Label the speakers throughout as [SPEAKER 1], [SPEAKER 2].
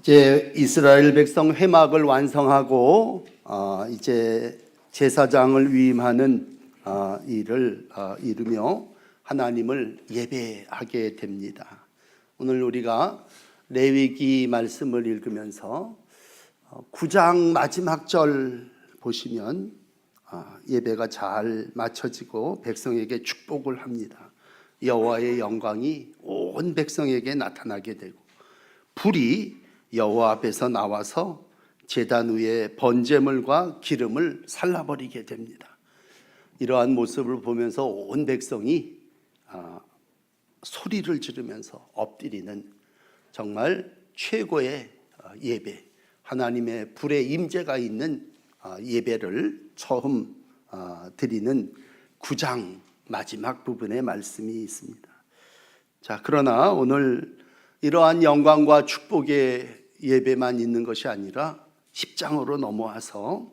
[SPEAKER 1] 이제 이스라엘 백성 회막을 완성하고 이제 제사장을 위임하는 일을 이루며 하나님을 예배하게 됩니다. 오늘 우리가 레위기 말씀을 읽으면서 9장 마지막 절 보시면 예배가 잘 마쳐지고 백성에게 축복을 합니다. 여호와의 영광이 온 백성에게 나타나게 되고 불이 여호와 앞에서 나와서 제단 위에 번제물과 기름을 살라버리게 됩니다. 이러한 모습을 보면서 온 백성이 소리를 지르면서 엎드리는 정말 최고의 예배, 하나님의 불의 임재가 있는 예배를 처음 드리는 9장 마지막 부분의 말씀이 있습니다. 자, 그러나 오늘 이러한 영광과 축복의 예배만 있는 것이 아니라 10장으로 넘어와서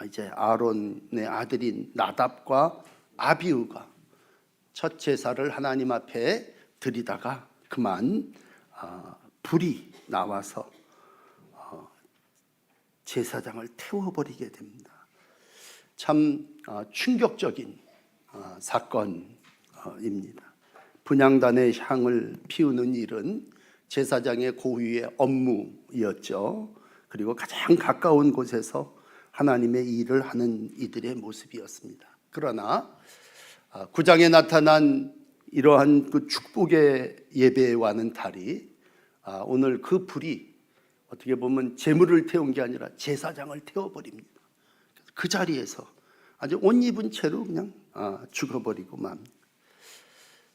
[SPEAKER 1] 이제 아론의 아들인 나답과 아비후가 첫 제사를 하나님 앞에 드리다가 그만 불이 나와서 제사장을 태워버리게 됩니다. 참 충격적인 사건입니다. 분향단의 향을 피우는 일은 제사장의 고유의 업무였죠. 그리고 가장 가까운 곳에서 하나님의 일을 하는 이들의 모습이었습니다. 그러나 9장에 나타난 이러한 그 축복의 예배와는 달리 오늘 그 불이 어떻게 보면 제물을 태운 게 아니라 제사장을 태워버립니다. 그 자리에서 아주 옷 입은 채로 그냥 죽어버리고 맙니다.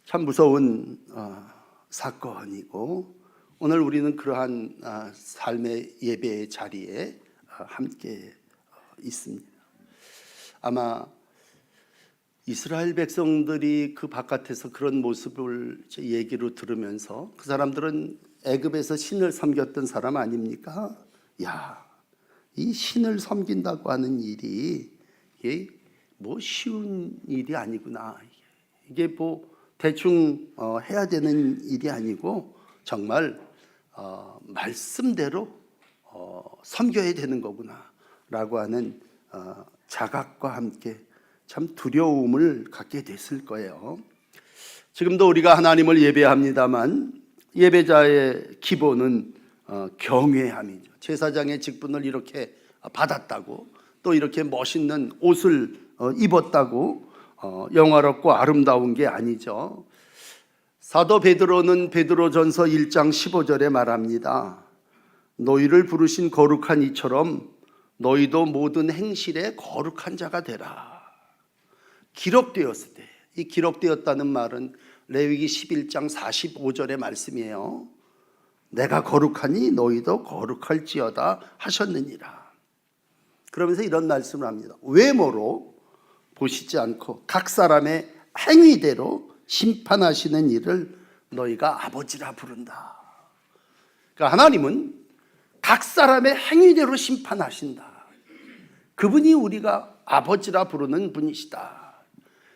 [SPEAKER 1] 참 무서운 사건이고 오늘 우리는 그러한 삶의 예배의 자리에 함께 있습니다. 아마 이스라엘 백성들이 그 바깥에서 그런 모습을 얘기로 들으면서 그 사람들은 애굽에서 신을 섬겼던 사람 아닙니까? 야, 이 신을 섬긴다고 하는 일이 이게 뭐 쉬운 일이 아니구나. 이게 뭐 대충 해야 되는 일이 아니고 정말 말씀대로 섬겨야 되는 거구나 라고 하는 자각과 함께 참 두려움을 갖게 됐을 거예요. 지금도 우리가 하나님을 예배합니다만 예배자의 기본은 경외함이죠. 제사장의 직분을 이렇게 받았다고 또 이렇게 멋있는 옷을 입었다고 영화롭고 아름다운 게 아니죠. 사도 베드로는 베드로전서 1장 15절에 말합니다. 너희를 부르신 거룩한 이처럼 너희도 모든 행실에 거룩한 자가 되라. 기록되었을 때, 이 기록되었다는 말은 레위기 11장 45절의 말씀이에요. 내가 거룩하니 너희도 거룩할지어다 하셨느니라. 그러면서 이런 말씀을 합니다. 외모로 보시지 않고 각 사람의 행위대로 심판하시는 일을 너희가 아버지라 부른다. 그러니까 하나님은 각 사람의 행위대로 심판하신다. 그분이 우리가 아버지라 부르는 분이시다.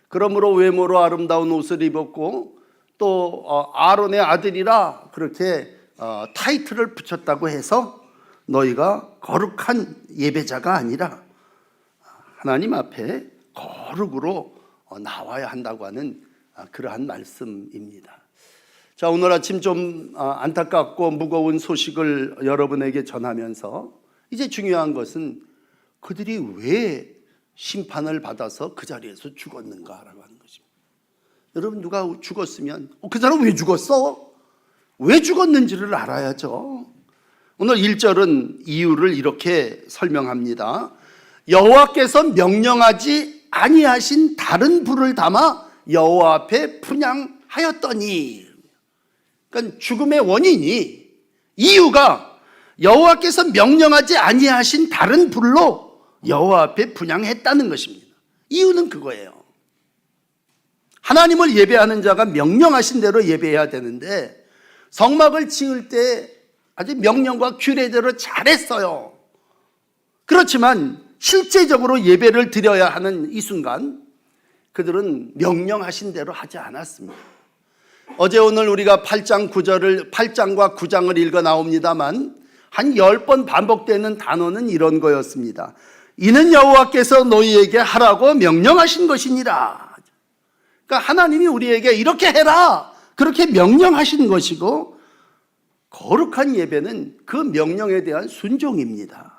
[SPEAKER 1] 그러므로 외모로 아름다운 옷을 입었고 또 아론의 아들이라 그렇게 타이틀을 붙였다고 해서 너희가 거룩한 예배자가 아니라 하나님 앞에 거룩으로 나와야 한다고 하는 그러한 말씀입니다. 자, 오늘 아침 좀 안타깝고 무거운 소식을 여러분에게 전하면서 이제 중요한 것은 그들이 왜 심판을 받아서 그 자리에서 죽었는가라고 하는 것입니다. 여러분, 누가 죽었으면 그 사람 왜 죽었어? 왜 죽었는지를 알아야죠. 오늘 1절은 이유를 이렇게 설명합니다. 여호와께서 명령하지 아니하신 다른 불을 담아 여호와 앞에 분향하였더니, 그러니까 죽음의 원인이 이유가 여호와께서 명령하지 아니하신 다른 불로 여호와 앞에 분향했다는 것입니다. 이유는 그거예요. 하나님을 예배하는 자가 명령하신 대로 예배해야 되는데 성막을 지을 때 아주 명령과 규례대로 잘했어요. 그렇지만 실제적으로 예배를 드려야 하는 이 순간 그들은 명령하신 대로 하지 않았습니다. 어제 오늘 우리가 8장 9절을 8장과 9장을 읽어 나옵니다만 한 10번 반복되는 단어는 이런 거였습니다. 이는 여호와께서 너희에게 하라고 명령하신 것이니라. 그러니까 하나님이 우리에게 이렇게 해라, 그렇게 명령하신 것이고, 거룩한 예배는 그 명령에 대한 순종입니다.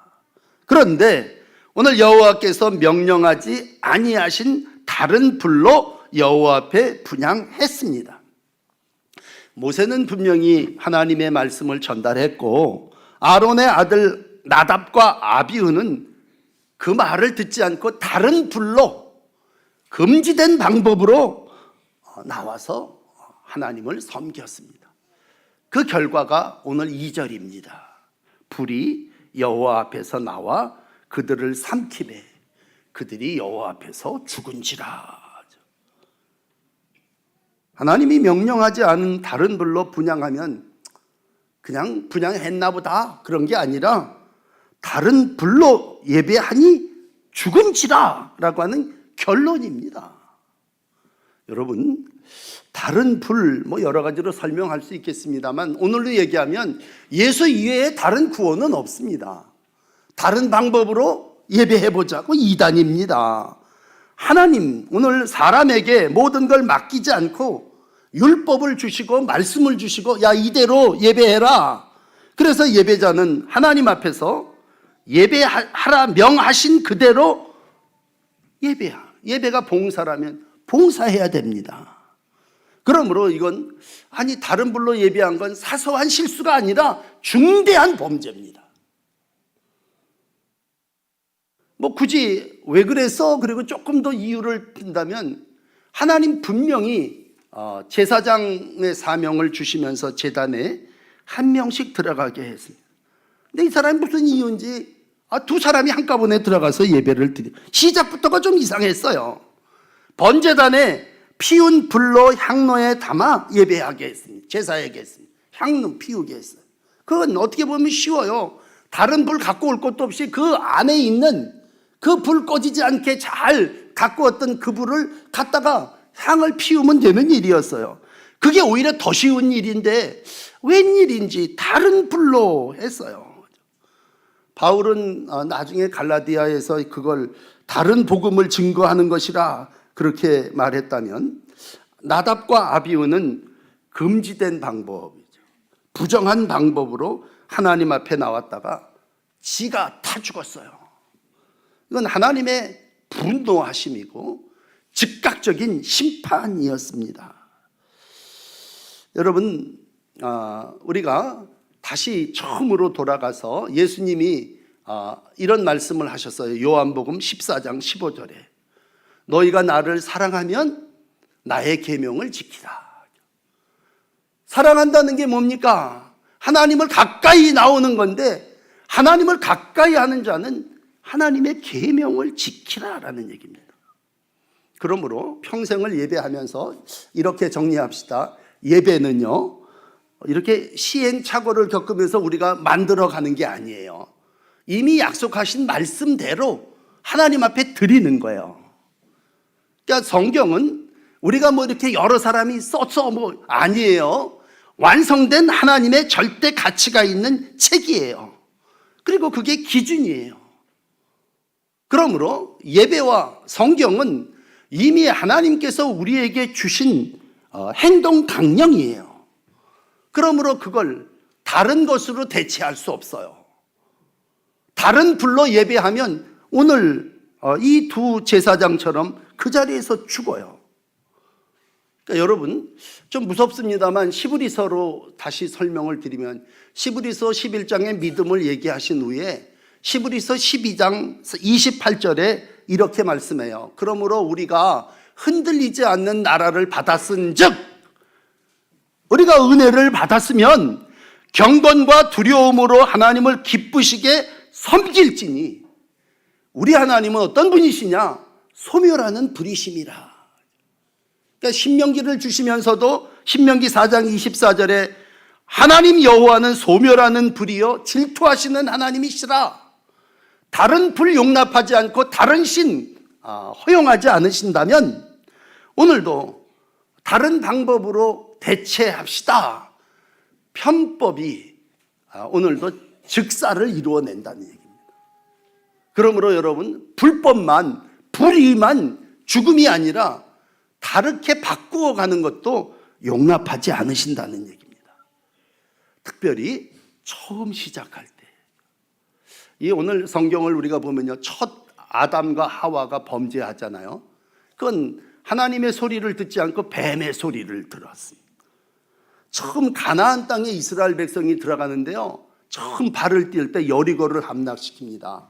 [SPEAKER 1] 그런데 오늘 여호와께서 명령하지 아니하신 다른 불로 여호와 앞에 분향했습니다. 모세는 분명히 하나님의 말씀을 전달했고, 아론의 아들 나답과 아비후는 그 말을 듣지 않고 다른 불로, 금지된 방법으로 나와서 하나님을 섬겼습니다. 그 결과가 오늘 2절입니다. 불이 여호와 앞에서 나와 그들을 삼키매 그들이 여호와 앞에서 죽은지라. 하나님이 명령하지 않은 다른 불로 분향하면 그냥 분향했나 보다, 그런 게 아니라 다른 불로 예배하니 죽은지라 라고 하는 결론입니다. 여러분, 다른 불 여러 가지로 설명할 수 있겠습니다만, 오늘로 얘기하면 예수 이외에 다른 구원은 없습니다. 다른 방법으로 예배해보자고 이단입니다. 하나님 오늘 사람에게 모든 걸 맡기지 않고 율법을 주시고 말씀을 주시고, 야, 이대로 예배해라. 그래서 예배자는 하나님 앞에서 예배하라 명하신 그대로 예배가 봉사라면 봉사해야 됩니다. 그러므로 이건 다른 불로 예배한 건 사소한 실수가 아니라 중대한 범죄입니다. 굳이 왜 그래서, 그리고 조금 더 이유를 든다면, 하나님 분명히 제사장의 사명을 주시면서 제단에 한 명씩 들어가게 했습니다. 근데 이 사람이 무슨 이유인지 두 사람이 한꺼번에 들어가서 예배를 드리, 시작부터가 좀 이상했어요. 번제단에 피운 불로 향로에 담아 예배하게 했습니다. 제사하게 했습니다. 향로 피우게 했어요. 그건 어떻게 보면 쉬워요. 다른 불 갖고 올 것도 없이 그 안에 있는 그 불 꺼지지 않게 잘 갖고 왔던 그 불을 갖다가 향을 피우면 되는 일이었어요. 그게 오히려 더 쉬운 일인데 웬일인지 다른 불로 했어요. 바울은 나중에 갈라디아에서 그걸 다른 복음을 증거하는 것이라 그렇게 말했다면, 나답과 아비후는 금지된 방법이죠. 부정한 방법으로 하나님 앞에 나왔다가 지가 타 죽었어요. 이건 하나님의 분노하심이고 즉각적인 심판이었습니다. 여러분, 우리가 다시 처음으로 돌아가서 예수님이 이런 말씀을 하셨어요. 요한복음 14장 15절에 너희가 나를 사랑하면 나의 계명을 지키라. 사랑한다는 게 뭡니까? 하나님을 가까이 나오는 건데, 하나님을 가까이 하는 자는 하나님의 계명을 지키라라는 얘기입니다. 그러므로 평생을 예배하면서 이렇게 정리합시다. 예배는요, 이렇게 시행착오를 겪으면서 우리가 만들어가는 게 아니에요. 이미 약속하신 말씀대로 하나님 앞에 드리는 거예요. 그러니까 성경은 우리가 이렇게 여러 사람이 써서 아니에요. 완성된 하나님의 절대 가치가 있는 책이에요. 그리고 그게 기준이에요. 그러므로 예배와 성경은 이미 하나님께서 우리에게 주신 행동 강령이에요. 그러므로 그걸 다른 것으로 대체할 수 없어요. 다른 불로 예배하면 오늘 이 두 제사장처럼 그 자리에서 죽어요. 그러니까 여러분, 좀 무섭습니다만 시브리서로 다시 설명을 드리면, 시브리서 11장의 믿음을 얘기하신 후에 시브리서 12장 28절에 이렇게 말씀해요. 그러므로 우리가 흔들리지 않는 나라를 받았은즉, 우리가 은혜를 받았으면 경건과 두려움으로 하나님을 기쁘시게 섬길지니, 우리 하나님은 어떤 분이시냐? 소멸하는 불이심이라. 그러니까 신명기를 주시면서도 신명기 4장 24절에 하나님 여호와는 소멸하는 불이요 질투하시는 하나님이시라. 다른 불 용납하지 않고 다른 신 허용하지 않으신다면 오늘도 다른 방법으로 대체합시다. 편법이 오늘도 즉사를 이루어낸다는 얘기입니다. 그러므로 여러분, 불법만, 불의만 죽음이 아니라 다르게 바꾸어 가는 것도 용납하지 않으신다는 얘기입니다. 특별히 처음 시작할 때. 이 오늘 성경을 우리가 보면요, 첫 아담과 하와가 범죄하잖아요. 그건 하나님의 소리를 듣지 않고 뱀의 소리를 들었습니다. 처음 가나안 땅에 이스라엘 백성이 들어가는데요, 처음 발을 띨 때 여리고를 함락시킵니다.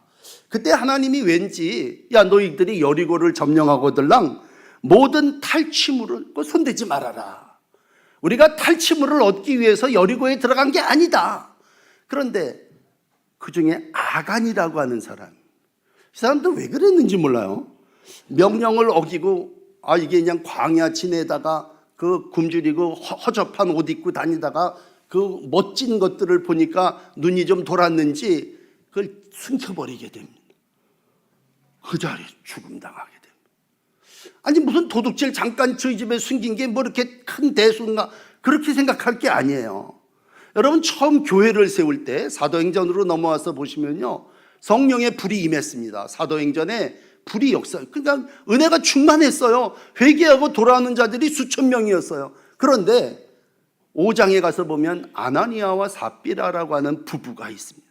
[SPEAKER 1] 그때 하나님이 왠지 야 너희들이 여리고를 점령하고들랑 모든 탈취물을 손대지 말아라. 우리가 탈취물을 얻기 위해서 여리고에 들어간 게 아니다. 그런데 그 중에 아간이라고 하는 사람, 이 사람도 왜 그랬는지 몰라요. 명령을 어기고 이게 그냥 광야 지내다가 그 굶주리고 허접한 옷 입고 다니다가 그 멋진 것들을 보니까 눈이 좀 돌았는지 그걸 숨겨버리게 됩니다. 그 자리에 죽음당하게 됩니다. 아니 무슨 도둑질 잠깐 저희 집에 숨긴 게 뭐 이렇게 큰 대수인가, 그렇게 생각할 게 아니에요. 여러분, 처음 교회를 세울 때 사도행전으로 넘어와서 보시면요, 성령의 불이 임했습니다. 사도행전에 불이 역사, 그러니까 은혜가 충만했어요. 회개하고 돌아오는 자들이 수천 명이었어요. 그런데 5장에 가서 보면 아나니아와 삽비라라고 하는 부부가 있습니다.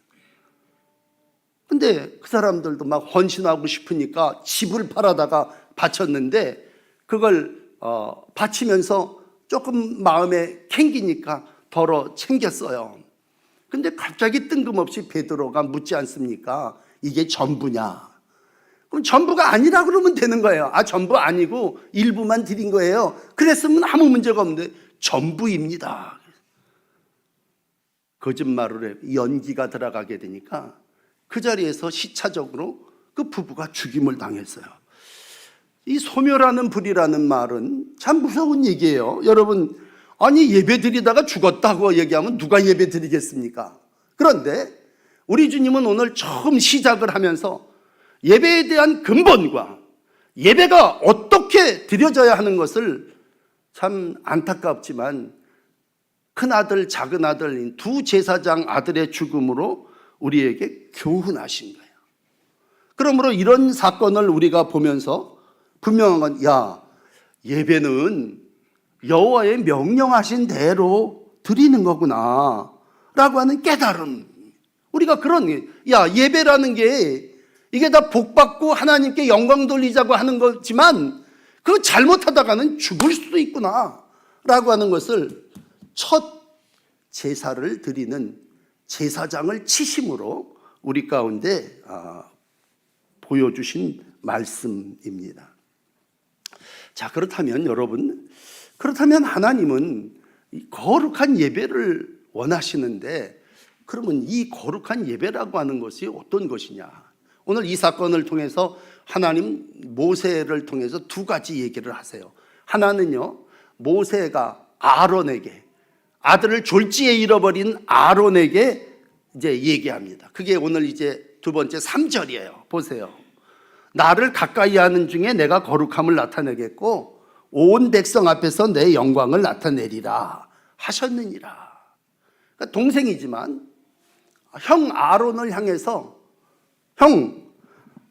[SPEAKER 1] 근데 그 사람들도 막 헌신하고 싶으니까 집을 팔아다가 바쳤는데 그걸 바치면서 조금 마음에 캥기니까 덜어 챙겼어요. 근데 갑자기 뜬금없이 베드로가 묻지 않습니까? 이게 전부냐? 그럼 전부가 아니라 그러면 되는 거예요. 전부 아니고 일부만 드린 거예요. 그랬으면 아무 문제가 없는데 전부입니다. 거짓말을 해 연기가 들어가게 되니까 그 자리에서 시차적으로 그 부부가 죽임을 당했어요. 이 소멸하는 불이라는 말은 참 무서운 얘기예요. 여러분, 아니 예배 드리다가 죽었다고 얘기하면 누가 예배 드리겠습니까? 그런데 우리 주님은 오늘 처음 시작을 하면서 예배에 대한 근본과 예배가 어떻게 드려져야 하는 것을 참 안타깝지만 큰아들 작은아들인 두 제사장 아들의 죽음으로 우리에게 교훈하신 거예요. 그러므로 이런 사건을 우리가 보면서 분명한 건 예배는 여호와의 명령하신 대로 드리는 거구나 라고 하는 깨달음. 우리가 그런 예배라는 게 이게 다 복받고 하나님께 영광 돌리자고 하는 거지만 그거 잘못하다가는 죽을 수도 있구나 라고 하는 것을 첫 제사를 드리는 제사장을 치심으로 우리 가운데 보여주신 말씀입니다. 자, 그렇다면 여러분, 하나님은 거룩한 예배를 원하시는데 그러면 이 거룩한 예배라고 하는 것이 어떤 것이냐? 오늘 이 사건을 통해서 하나님 모세를 통해서 두 가지 얘기를 하세요. 하나는요, 모세가 아론에게, 아들을 졸지에 잃어버린 아론에게 이제 얘기합니다. 그게 오늘 이제 두 번째 3절이에요. 보세요. 나를 가까이 하는 중에 내가 거룩함을 나타내겠고 온 백성 앞에서 내 영광을 나타내리라 하셨느니라. 그러니까 동생이지만 형 아론을 향해서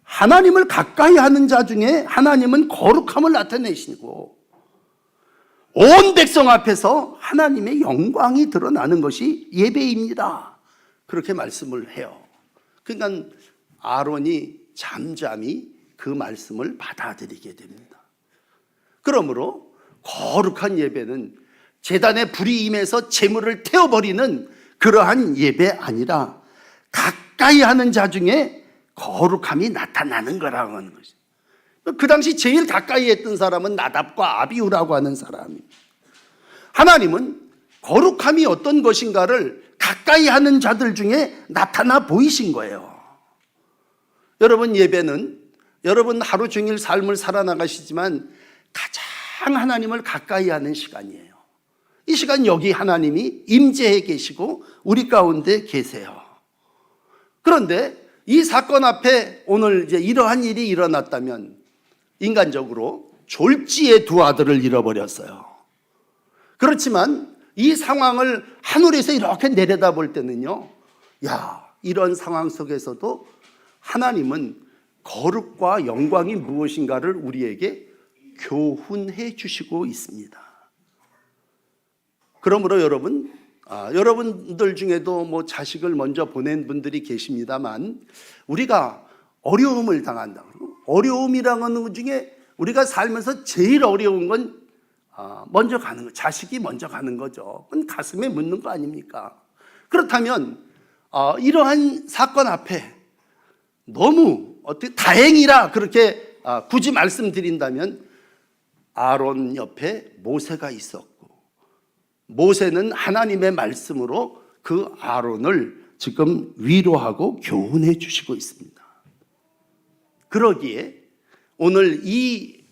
[SPEAKER 1] 하나님을 가까이 하는 자 중에 하나님은 거룩함을 나타내시고 온 백성 앞에서 하나님의 영광이 드러나는 것이 예배입니다. 그렇게 말씀을 해요. 그러니까 아론이 잠잠히 그 말씀을 받아들이게 됩니다. 그러므로 거룩한 예배는 제단에 불이 임해서 제물을 태워버리는 그러한 예배 아니라 가까이 하는 자 중에 거룩함이 나타나는 거라고 하는 것이죠. 그 당시 제일 가까이 했던 사람은 나답과 아비후라고 하는 사람입니다. 하나님은 거룩함이 어떤 것인가를 가까이 하는 자들 중에 나타나 보이신 거예요. 여러분, 예배는 여러분 하루 종일 삶을 살아나가시지만 가장 하나님을 가까이 하는 시간이에요. 이 시간 여기 하나님이 임재해 계시고 우리 가운데 계세요. 그런데 이 사건 앞에 오늘 이제 이러한 일이 일어났다면 인간적으로 졸지에 두 아들을 잃어버렸어요. 그렇지만 이 상황을 하늘에서 이렇게 내려다볼 때는요, 이런 상황 속에서도 하나님은 거룩과 영광이 무엇인가를 우리에게 교훈해 주시고 있습니다. 그러므로 여러분들 중에도 뭐 자식을 먼저 보낸 분들이 계십니다만, 우리가 어려움을 당한다. 어려움이라는 것 중에 우리가 살면서 제일 어려운 건 먼저 가는 거, 자식이 먼저 가는 거죠. 그건 가슴에 묻는 거 아닙니까? 그렇다면 이러한 사건 앞에 너무 어떻게 다행이라 그렇게 굳이 말씀드린다면, 아론 옆에 모세가 있었고, 모세는 하나님의 말씀으로 그 아론을 지금 위로하고 교훈해 주시고 있습니다. 그러기에 오늘 이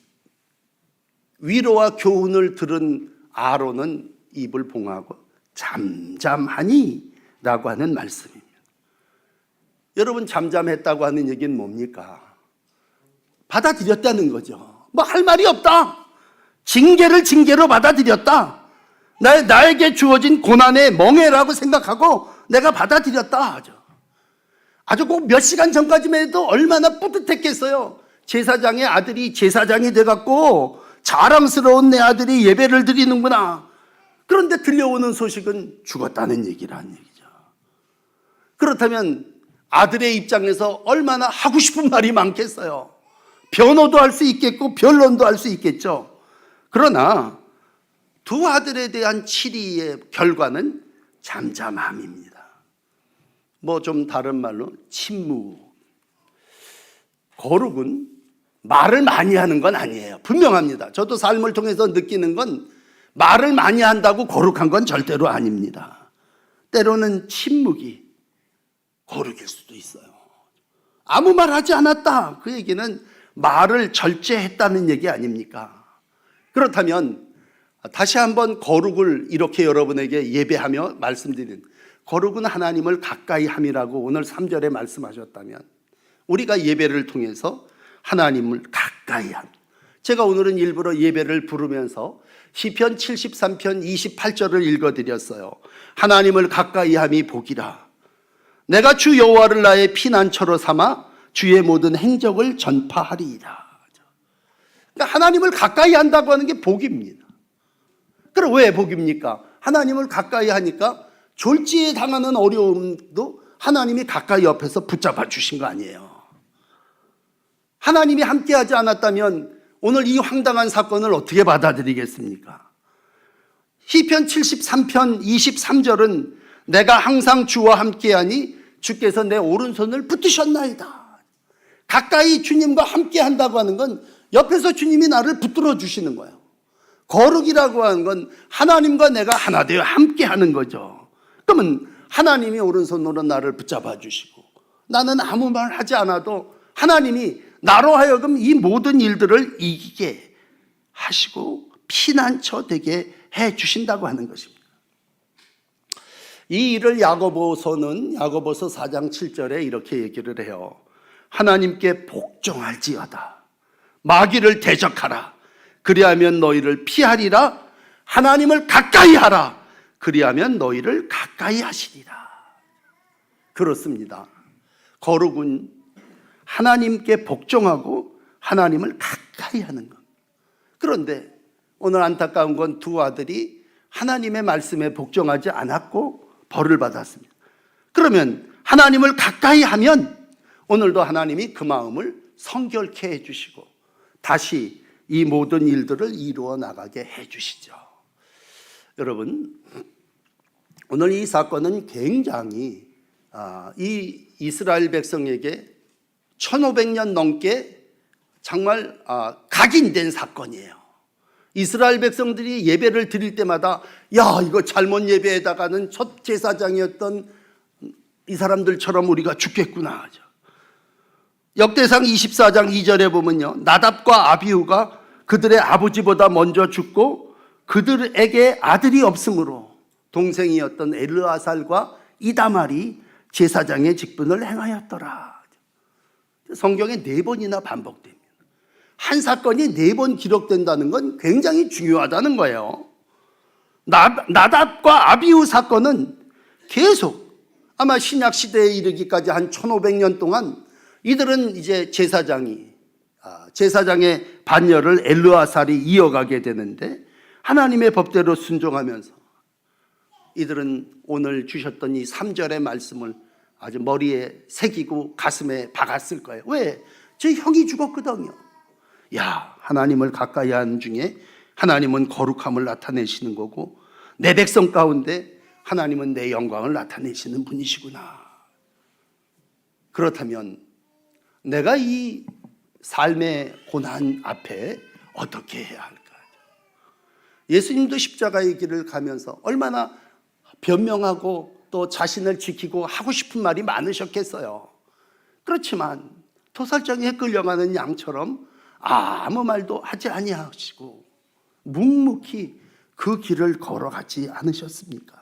[SPEAKER 1] 위로와 교훈을 들은 아론은 입을 봉하고 잠잠하니 라고 하는 말씀입니다. 여러분, 잠잠했다고 하는 얘기는 뭡니까? 받아들였다는 거죠. 뭐 할 말이 없다. 징계를 징계로 받아들였다. 나에게 주어진 고난의 멍해라고 생각하고 내가 받아들였다. 아주 꼭 몇 시간 전까지만 해도 얼마나 뿌듯했겠어요. 제사장의 아들이 제사장이 돼갖고 자랑스러운 내 아들이 예배를 드리는구나. 그런데 들려오는 소식은 죽었다는 얘기라는 얘기죠. 그렇다면 아들의 입장에서 얼마나 하고 싶은 말이 많겠어요. 변호도 할 수 있겠고 변론도 할 수 있겠죠. 그러나 두 아들에 대한 치리의 결과는 잠잠함입니다. 뭐 좀 다른 말로 침묵. 거룩은 말을 많이 하는 건 아니에요. 분명합니다. 저도 삶을 통해서 느끼는 건 말을 많이 한다고 거룩한 건 절대로 아닙니다. 때로는 침묵이 거룩일 수도 있어요. 아무 말 하지 않았다. 그 얘기는 말을 절제했다는 얘기 아닙니까? 그렇다면 다시 한번 거룩을 이렇게 여러분에게 예배하며 말씀드리는, 거룩은 하나님을 가까이 함이라고 오늘 3절에 말씀하셨다면, 우리가 예배를 통해서 하나님을 가까이 함. 제가 오늘은 일부러 예배를 부르면서 시편 73편 28절을 읽어드렸어요. 하나님을 가까이 함이 복이라. 내가 주 여호와를 나의 피난처로 삼아 주의 모든 행적을 전파하리이다. 그러니까 하나님을 가까이 한다고 하는 게 복입니다. 그럼 왜 복입니까? 하나님을 가까이 하니까 졸지에 당하는 어려움도 하나님이 가까이 옆에서 붙잡아 주신 거 아니에요. 하나님이 함께하지 않았다면 오늘 이 황당한 사건을 어떻게 받아들이겠습니까? 시편 73편 23절은 내가 항상 주와 함께하니 주께서 내 오른손을 붙드셨나이다. 가까이 주님과 함께한다고 하는 건 옆에서 주님이 나를 붙들어 주시는 거예요. 거룩이라고 하는 건 하나님과 내가 하나 되어 함께하는 거죠. 그러면 하나님이 오른손으로 나를 붙잡아 주시고 나는 아무 말 하지 않아도 하나님이 나로 하여금 이 모든 일들을 이기게 하시고 피난처 되게 해 주신다고 하는 것입니다. 이 일을 야고보서 4장 7절에 이렇게 얘기를 해요. 하나님께 복종할지어다. 마귀를 대적하라. 그리하면 너희를 피하리라. 하나님을 가까이 하라. 그리하면 너희를 가까이 하시리라. 그렇습니다. 거룩은 하나님께 복종하고 하나님을 가까이 하는 것. 그런데 오늘 안타까운 건 두 아들이 하나님의 말씀에 복종하지 않았고 벌을 받았습니다. 그러면 하나님을 가까이 하면 오늘도 하나님이 그 마음을 성결케 해주시고 다시 이 모든 일들을 이루어 나가게 해주시죠. 여러분, 오늘 이 사건은 굉장히 이 이스라엘 백성에게 1500년 넘게 정말 각인된 사건이에요. 이스라엘 백성들이 예배를 드릴 때마다 야, 이거 잘못 예배에다가는 첫 제사장이었던 이 사람들처럼 우리가 죽겠구나 하죠. 역대상 24장 2절에 보면요, 나답과 아비후가 그들의 아버지보다 먼저 죽고 그들에게 아들이 없으므로 동생이었던 엘르아살과 이다말이 제사장의 직분을 행하였더라. 성경에 4번이나 반복됩니다. 한 사건이 4번 기록된다는 건 굉장히 중요하다는 거예요. 나답과 아비후 사건은 계속 아마 신약 시대에 이르기까지 한 1500년 동안 이들은 이제 제사장의 반열을 엘르아살이 이어가게 되는데, 하나님의 법대로 순종하면서 이들은 오늘 주셨던 이 3절의 말씀을 아주 머리에 새기고 가슴에 박았을 거예요. 왜? 제 형이 죽었거든요. 야, 하나님을 가까이 하는 중에 하나님은 거룩함을 나타내시는 거고, 내 백성 가운데 하나님은 내 영광을 나타내시는 분이시구나. 그렇다면 내가 이 삶의 고난 앞에 어떻게 해야 할까? 예수님도 십자가의 길을 가면서 얼마나 변명하고 또 자신을 지키고 하고 싶은 말이 많으셨겠어요. 그렇지만 토살장에 끌려가는 양처럼 아무 말도 하지 아니하시고 묵묵히 그 길을 걸어가지 않으셨습니까?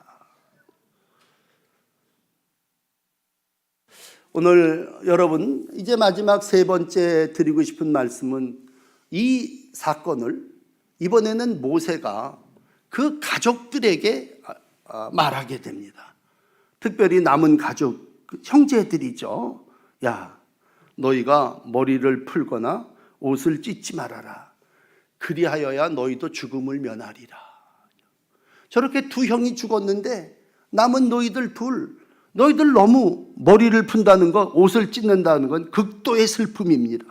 [SPEAKER 1] 오늘 여러분, 이제 마지막 세 번째 드리고 싶은 말씀은, 이 사건을 이번에는 모세가 그 가족들에게 말하게 됩니다. 특별히 남은 가족, 형제들이죠. 야, 너희가 머리를 풀거나 옷을 찢지 말아라. 그리하여야 너희도 죽음을 면하리라. 저렇게 두 형이 죽었는데 남은 너희들 둘, 너희들 너무 머리를 푼다는 것, 옷을 찢는다는 건 극도의 슬픔입니다.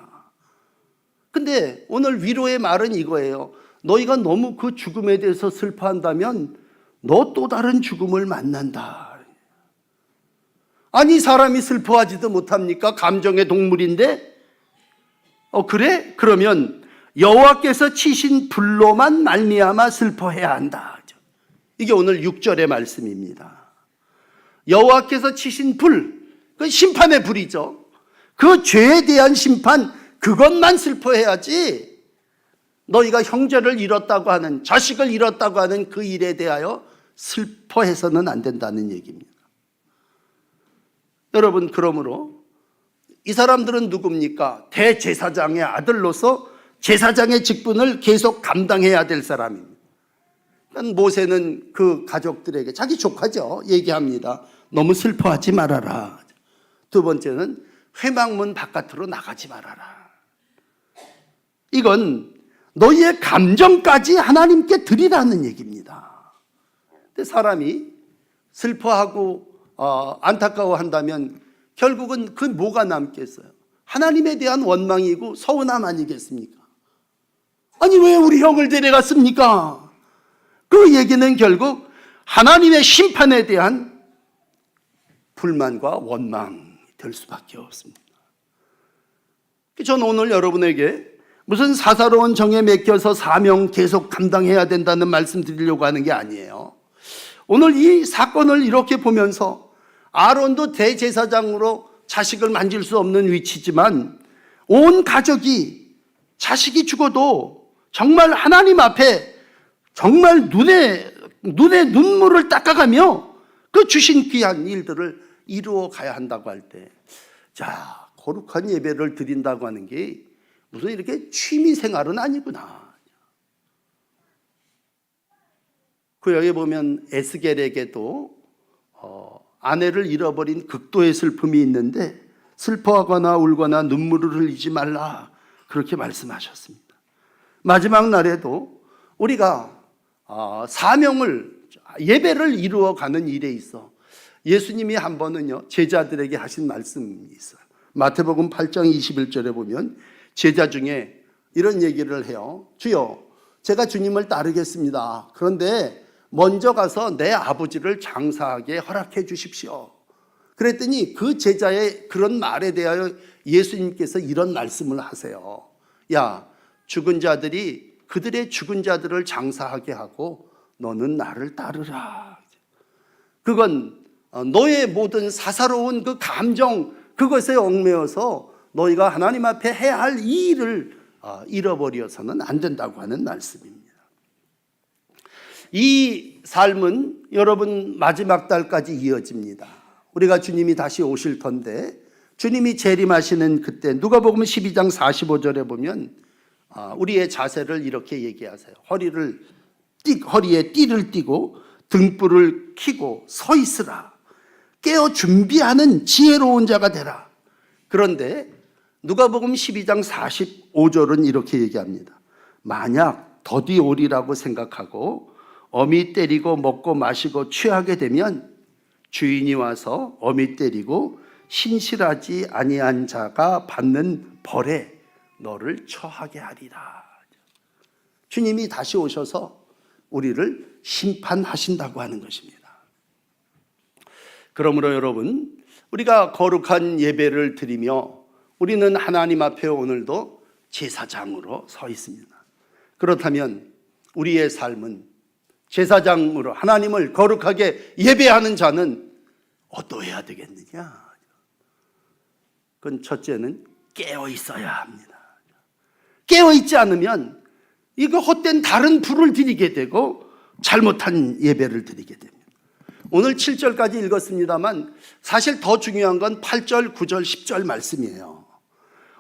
[SPEAKER 1] 근데 오늘 위로의 말은 이거예요. 너희가 너무 그 죽음에 대해서 슬퍼한다면 너 또 다른 죽음을 만난다. 아니, 사람이 슬퍼하지도 못합니까? 감정의 동물인데? 그래? 그러면 여호와께서 치신 불로만 말미암아 슬퍼해야 한다. 이게 오늘 6절의 말씀입니다. 여호와께서 치신 불, 그 심판의 불이죠. 그 죄에 대한 심판, 그것만 슬퍼해야지 너희가 형제를 잃었다고 하는, 자식을 잃었다고 하는 그 일에 대하여 슬퍼해서는 안 된다는 얘기입니다. 여러분, 그러므로 이 사람들은 누굽니까? 대제사장의 아들로서 제사장의 직분을 계속 감당해야 될 사람입니다. 모세는 그 가족들에게, 자기 조카죠, 얘기합니다. 너무 슬퍼하지 말아라. 두 번째는 회막문 바깥으로 나가지 말아라. 이건 너희의 감정까지 하나님께 드리라는 얘기입니다. 근데 사람이 슬퍼하고 안타까워한다면 결국은 그 뭐가 남겠어요? 하나님에 대한 원망이고 서운함 아니겠습니까? 아니, 왜 우리 형을 데려갔습니까? 그 얘기는 결국 하나님의 심판에 대한 불만과 원망이 될 수밖에 없습니다. 저는 오늘 여러분에게 무슨 사사로운 정에 맡겨서 사명 계속 감당해야 된다는 말씀 드리려고 하는 게 아니에요. 오늘 이 사건을 이렇게 보면서 아론도 대제사장으로 자식을 만질 수 없는 위치지만 온 가족이, 자식이 죽어도 정말 하나님 앞에 정말 눈에 눈물을 닦아가며 그 주신 귀한 일들을 이루어 가야 한다고 할 때, 자, 거룩한 예배를 드린다고 하는 게 무슨 이렇게 취미 생활은 아니구나. 그 여기 보면 에스겔에게도 아내를 잃어버린 극도의 슬픔이 있는데 슬퍼하거나 울거나 눈물을 흘리지 말라, 그렇게 말씀하셨습니다. 마지막 날에도 우리가 사명을, 예배를 이루어가는 일에 있어 예수님이 한 번은요 제자들에게 하신 말씀이 있어요. 마태복음 8장 21절에 보면 제자 중에 이런 얘기를 해요. 주여, 제가 주님을 따르겠습니다. 그런데 먼저 가서 내 아버지를 장사하게 허락해 주십시오. 그랬더니 그 제자의 그런 말에 대하여 예수님께서 이런 말씀을 하세요. 야, 죽은 자들이 그들의 죽은 자들을 장사하게 하고 너는 나를 따르라. 그건 너의 모든 사사로운 그 감정, 그것에 얽매여서 너희가 하나님 앞에 해야 할 이 일을 잃어버려서는 안 된다고 하는 말씀입니다. 이 삶은 여러분 마지막 달까지 이어집니다. 우리가 주님이 다시 오실 텐데, 주님이 재림하시는 그때 누가복음 12장 45절에 보면 우리의 자세를 이렇게 얘기하세요. 허리에 띠를 띠고 등불을 켜고 서 있으라. 깨어 준비하는 지혜로운 자가 되라. 그런데 누가복음 12장 45절은 이렇게 얘기합니다. 만약 더디 오리라고 생각하고 어미 때리고 먹고 마시고 취하게 되면 주인이 와서 어미 때리고 신실하지 아니한 자가 받는 벌에 너를 처하게 하리라. 주님이 다시 오셔서 우리를 심판하신다고 하는 것입니다. 그러므로 여러분, 우리가 거룩한 예배를 드리며 우리는 하나님 앞에 오늘도 제사장으로 서 있습니다. 그렇다면 우리의 삶은 제사장으로 하나님을 거룩하게 예배하는 자는 어떠해야 되겠느냐? 그건 첫째는 깨어 있어야 합니다. 깨어 있지 않으면 이거 헛된 다른 불을 드리게 되고 잘못한 예배를 드리게 됩니다. 오늘 7절까지 읽었습니다만 사실 더 중요한 건 8절, 9절, 10절 말씀이에요.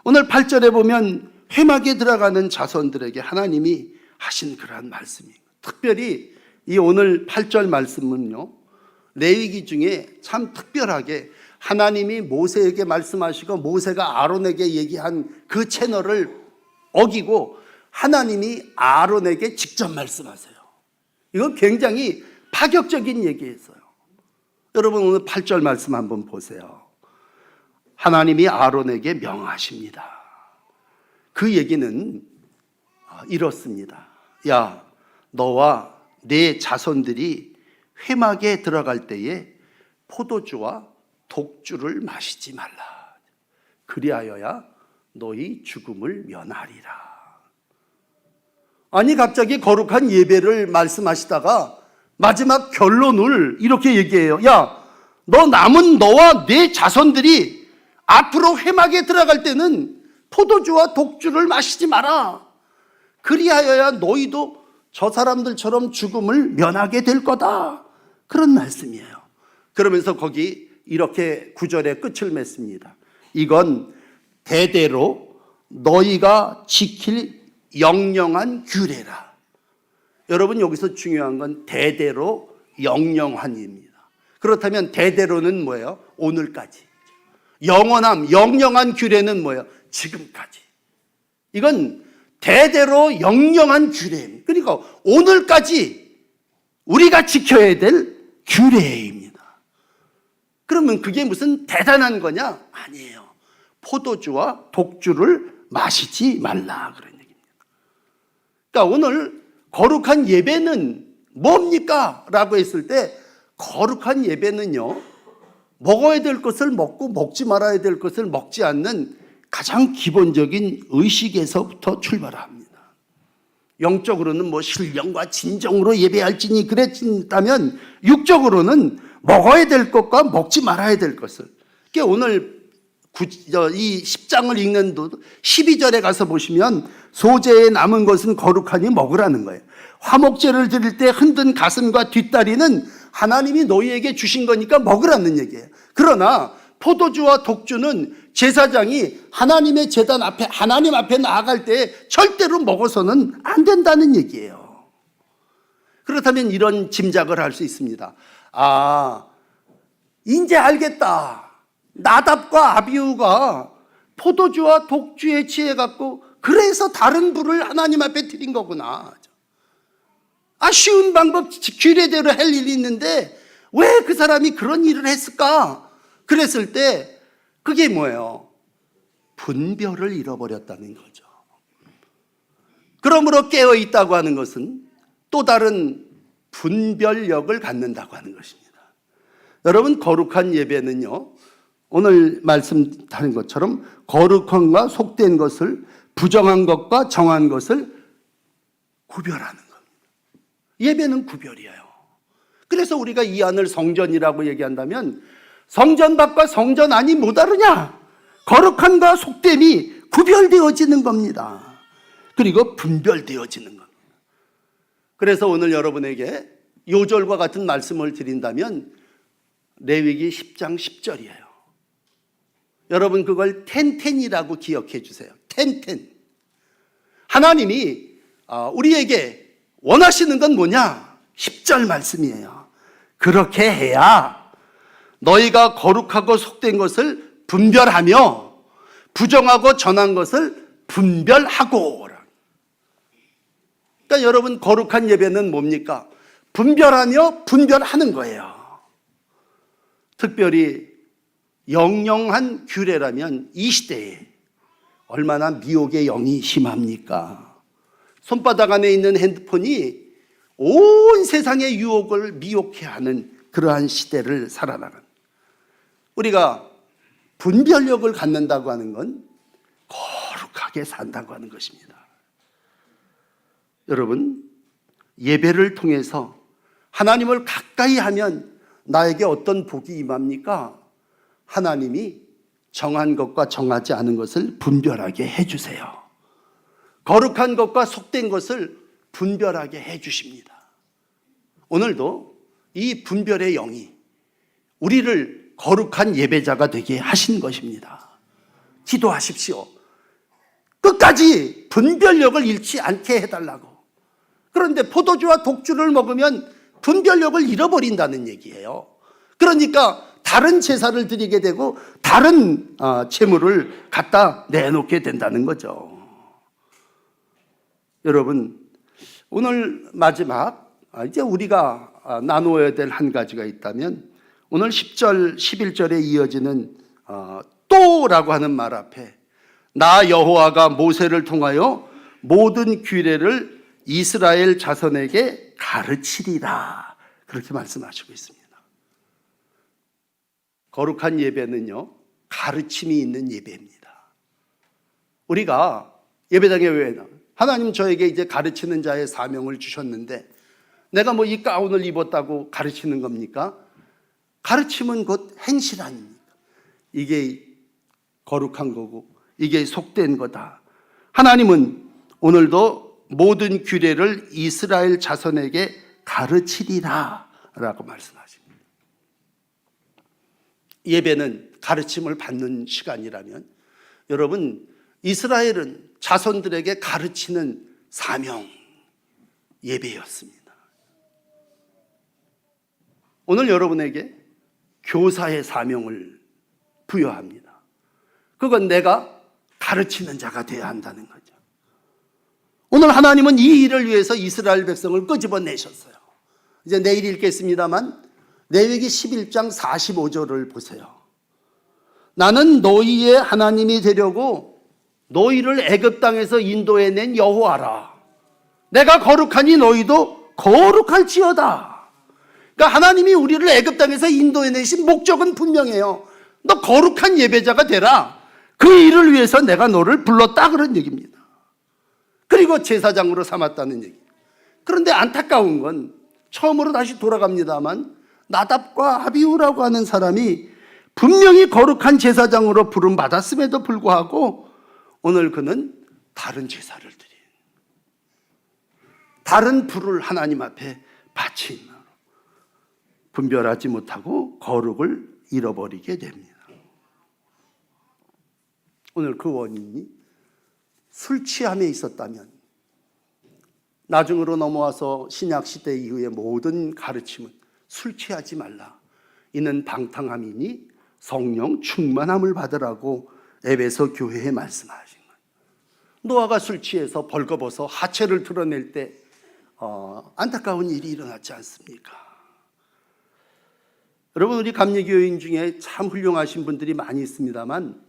[SPEAKER 1] 오늘 8절에 보면 회막에 들어가는 자손들에게 하나님이 하신 그러한 말씀이에요. 특별히 이 오늘 8절 말씀은요, 레위기 중에 참 특별하게 하나님이 모세에게 말씀하시고 모세가 아론에게 얘기한 그 채널을 어기고 하나님이 아론에게 직접 말씀하세요. 이건 굉장히 파격적인 얘기였어요. 여러분 오늘 8절 말씀 한번 보세요. 하나님이 아론에게 명하십니다. 그 얘기는 이렇습니다. 야, 너와 네 자손들이 회막에 들어갈 때에 포도주와 독주를 마시지 말라. 그리하여야 너희 죽음을 면하리라. 아니 갑자기 거룩한 예배를 말씀하시다가 마지막 결론을 이렇게 얘기해요. 야, 너 남은 너와 네 자손들이 앞으로 회막에 들어갈 때는 포도주와 독주를 마시지 마라. 그리하여야 너희도 저 사람들처럼 죽음을 면하게 될 거다. 그런 말씀이에요. 그러면서 거기 이렇게 9절에 끝을 맺습니다. 이건 대대로 너희가 지킬 영영한 규례라. 여러분 여기서 중요한 건 대대로 영영한입니다. 그렇다면 대대로는 뭐예요? 오늘까지. 영원함, 영영한 규례는 뭐예요? 지금까지. 이건 대대로 영영한 규례입니다. 그러니까 오늘까지 우리가 지켜야 될 규례입니다. 그러면 그게 무슨 대단한 거냐? 아니에요. 포도주와 독주를 마시지 말라 그런 얘기입니다. 그러니까 오늘 거룩한 예배는 뭡니까? 라고 했을 때 거룩한 예배는요, 먹어야 될 것을 먹고 먹지 말아야 될 것을 먹지 않는 가장 기본적인 의식에서부터 출발합니다. 영적으로는 뭐 신령과 진정으로 예배할지니 그랬다면 육적으로는 먹어야 될 것과 먹지 말아야 될 것을. 그러니까 오늘 이 10장을 읽는 12절에 가서 보시면 소재에 남은 것은 거룩하니 먹으라는 거예요. 화목제를 드릴 때 흔든 가슴과 뒷다리는 하나님이 너희에게 주신 거니까 먹으라는 얘기예요. 그러나 포도주와 독주는 제사장이 하나님의 제단 앞에, 하나님 앞에 나아갈 때 절대로 먹어서는 안 된다는 얘기예요. 그렇다면 이런 짐작을 할 수 있습니다. 아, 이제 알겠다. 나답과 아비후가 포도주와 독주에 취해갖고 그래서 다른 불을 하나님 앞에 드린 거구나. 아, 쉬운 방법, 규례대로 할 일이 있는데 왜 그 사람이 그런 일을 했을까? 그랬을 때 그게 뭐예요? 분별을 잃어버렸다는 거죠. 그러므로 깨어있다고 하는 것은 또 다른 분별력을 갖는다고 하는 것입니다. 여러분 거룩한 예배는요, 오늘 말씀하는 것처럼 거룩함과 속된 것을, 부정한 것과 정한 것을 구별하는 겁니다. 예배는 구별이에요. 그래서 우리가 이 안을 성전이라고 얘기한다면 성전 밖과 성전 안이 뭐 다르냐? 거룩함과 속됨이 구별되어지는 겁니다. 그리고 분별되어지는 겁니다. 그래서 오늘 여러분에게 요절과 같은 말씀을 드린다면 레위기 10장 10절이에요. 여러분 그걸 텐텐이라고 기억해 주세요. 텐텐. 하나님이 우리에게 원하시는 건 뭐냐? 10절 말씀이에요. 그렇게 해야 너희가 거룩하고 속된 것을 분별하며 부정하고 전한 것을 분별하고. 그러니까 여러분, 거룩한 예배는 뭡니까? 분별하며 분별하는 거예요. 특별히 영영한 규례라면 이 시대에 얼마나 미혹의 영이 심합니까? 손바닥 안에 있는 핸드폰이 온 세상의 유혹을 미혹해 하는 그러한 시대를 살아나간, 우리가 분별력을 갖는다고 하는 건 거룩하게 산다고 하는 것입니다. 여러분, 예배를 통해서 하나님을 가까이 하면 나에게 어떤 복이 임합니까? 하나님이 정한 것과 정하지 않은 것을 분별하게 해주세요. 거룩한 것과 속된 것을 분별하게 해주십니다. 오늘도 이 분별의 영이 우리를 거룩한 예배자가 되게 하신 것입니다. 기도하십시오. 끝까지 분별력을 잃지 않게 해달라고. 그런데 포도주와 독주를 먹으면 분별력을 잃어버린다는 얘기예요. 그러니까 다른 제사를 드리게 되고 다른 제물을 갖다 내놓게 된다는 거죠. 여러분, 오늘 마지막 이제 우리가 나누어야 될 한 가지가 있다면, 오늘 10절, 11절에 이어지는 또라고 하는 말 앞에 나 여호와가 모세를 통하여 모든 규례를 이스라엘 자손에게 가르치리라, 그렇게 말씀하시고 있습니다. 거룩한 예배는요, 가르침이 있는 예배입니다. 우리가 예배당에 왜 하나님 저에게 이제 가르치는 자의 사명을 주셨는데 내가 뭐 이 가운을 입었다고 가르치는 겁니까? 가르침은 곧 행실 아닙니까? 이게 거룩한 거고 이게 속된 거다. 하나님은 오늘도 모든 규례를 이스라엘 자손에게 가르치리라 라고 말씀하십니다. 예배는 가르침을 받는 시간이라면, 여러분, 이스라엘은 자손들에게 가르치는 사명, 예배였습니다. 오늘 여러분에게 교사의 사명을 부여합니다. 그건 내가 가르치는 자가 되어야 한다는 거죠. 오늘 하나님은 이 일을 위해서 이스라엘 백성을 끄집어내셨어요. 이제 내일 읽겠습니다만 레위기 11장 45절을 보세요. 나는 너희의 하나님이 되려고 너희를 애굽 땅에서 인도해낸 여호와라. 내가 거룩하니 너희도 거룩할지어다. 그러니까 하나님이 우리를 애굽 땅에서 인도해내신 목적은 분명해요. 너 거룩한 예배자가 되라. 그 일을 위해서 내가 너를 불렀다, 그런 얘기입니다. 그리고 제사장으로 삼았다는 얘기. 그런데 안타까운 건 처음으로 다시 돌아갑니다만 나답과 아비후라고 하는 사람이 분명히 거룩한 제사장으로 부름 받았음에도 불구하고 오늘 그는 다른 제사를 드린, 다른 불을 하나님 앞에 바친, 분별하지 못하고 거룩을 잃어버리게 됩니다. 오늘 그 원인이 술 취함에 있었다면 나중으로 넘어와서 신약시대 이후의 모든 가르침은 술 취하지 말라. 이는 방탕함이니 성령 충만함을 받으라고 에베소 교회에 말씀하신 거예요. 노아가 술 취해서 벌거벗어 하체를 드러낼 때 안타까운 일이 일어났지 않습니까? 여러분, 우리 감리교인 중에 참 훌륭하신 분들이 많이 있습니다만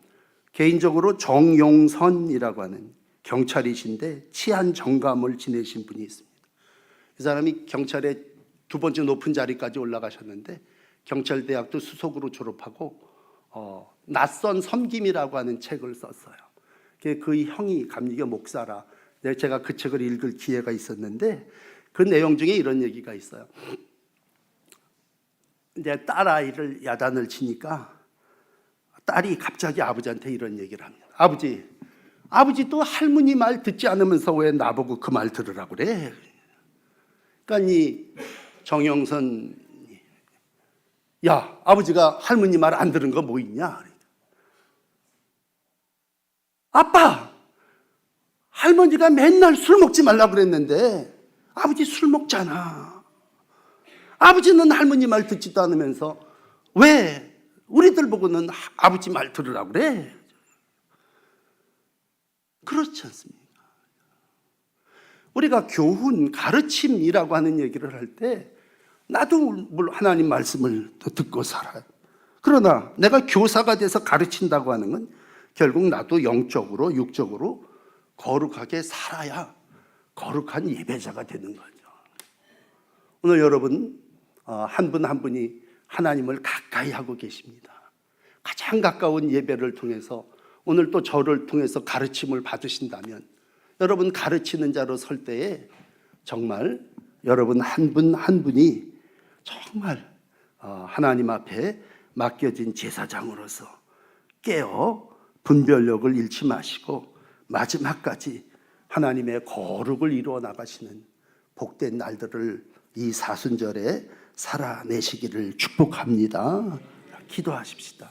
[SPEAKER 1] 개인적으로 정용선이라고 하는 경찰이신데 치안 정감을 지내신 분이 있습니다. 이 사람이 경찰의 두 번째 높은 자리까지 올라가셨는데 경찰대학도 수석으로 졸업하고 낯선 섬김이라고 하는 책을 썼어요. 그 형이 감리교 목사라. 제가 그 책을 읽을 기회가 있었는데 그 내용 중에 이런 얘기가 있어요. 이제 딸아이를 야단을 치니까 딸이 갑자기 아버지한테 이런 얘기를 합니다. 아버지 또 할머니 말 듣지 않으면서 왜 나보고 그 말 들으라고 그래? 그러니까 이 정영선, 야, 아버지가 할머니 말 안 들은 거 뭐 있냐? 아빠, 할머니가 맨날 술 먹지 말라고 그랬는데 아버지 술 먹잖아. 아버지는 할머니 말 듣지도 않으면서 왜 우리들 보고는 아버지 말 들으라고 그래. 그렇지 않습니까? 우리가 교훈, 가르침이라고 하는 얘기를 할 때 나도 물론 하나님 말씀을 듣고 살아요. 그러나 내가 교사가 돼서 가르친다고 하는 건 결국 나도 영적으로 육적으로 거룩하게 살아야 거룩한 예배자가 되는 거죠. 오늘 여러분 한 분 한 분이 하나님을 가까이 하고 계십니다. 가장 가까운 예배를 통해서 오늘 또 저를 통해서 가르침을 받으신다면 여러분 가르치는 자로 설 때에 정말 여러분 한 분 한 분이 정말 하나님 앞에 맡겨진 제사장으로서 깨어 분별력을 잃지 마시고 마지막까지 하나님의 거룩을 이루어 나가시는 복된 날들을 이 사순절에 살아내시기를 축복합니다. 기도하십시다.